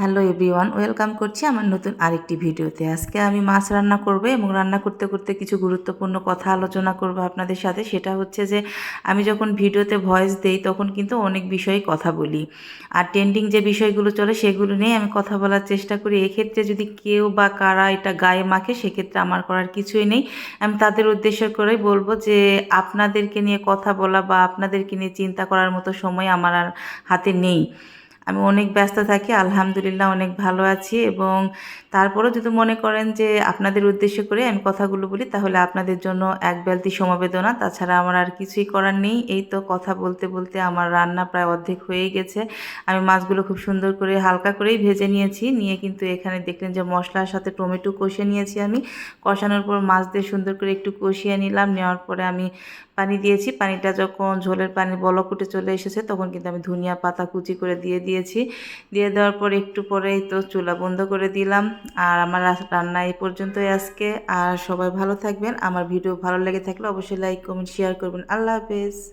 Hello everyone, welcome করছি আমার নতুন আরেকটি ভিডিওতে। আজকে আমি মাছ রান্না করব এবং রান্না করতে করতে কিছু গুরুত্বপূর্ণ কথা আলোচনা করব আপনাদের সাথে। সেটা হচ্ছে যে আমি যখন ভিডিওতে ভয়েস দেই তখন কিন্তু অনেক বিষয়ে কথা বলি, আর ট্রেন্ডিং যে বিষয়গুলো চলে সেগুলো নিয়ে আমি কথা বলার চেষ্টা করি। এক্ষেত্রে যদি কেউ বা কারা এটা গায়ে মাখে সেক্ষেত্রে আমার করার কিছুই নেই। আমি তাদের উদ্দেশ্য করেই বলবো যে আপনাদেরকে নিয়ে কথা বলা বা আপনাদেরকে নিয়ে চিন্তা করার মতো সময় আমার আর হাতে নেই। আমি অনেক ব্যস্ত থাকি, আলহামদুলিল্লাহ অনেক ভালো আছি। এবং তারপরেও যদি মনে করেন যে আপনাদের উদ্দেশ্য করে আমি কথাগুলো বলি, তাহলে আপনাদের জন্য এক বালতি সমবেদনা। তাছাড়া আমার আর কিছুই করার নেই। এই তো কথা বলতে বলতে আমার রান্না প্রায় অর্ধেক হয়েই গেছে। আমি মাছগুলো খুব সুন্দর করে হালকা করেই ভেজে নিয়েছি, নিয়ে কিন্তু এখানে দেখলেন যে মশলার সাথে টমেটো কষিয়ে নিয়েছি। আমি কষানোর পর মাছ দিয়ে সুন্দর করে একটু কষিয়ে নিলাম। নেওয়ার পরে আমি পানি দিয়েছি। পানিটা যখন ঝোলের পানি বলক উঠে চলে এসেছে তখন কিন্তু আমি ধনিয়া পাতা কুচি করে দিয়েছি। দিয়ে দেওয়ার পর একটু পরেই তো চুলা বন্ধ করে দিলাম। আর আমার রান্না এই পর্যন্তই আজকে। আর সবাই ভালো থাকবেন। আমার ভিডিও ভালো লেগে থাকলে অবশ্যই লাইক কমেন্ট শেয়ার করবেন। আল্লাহ হাফেজ।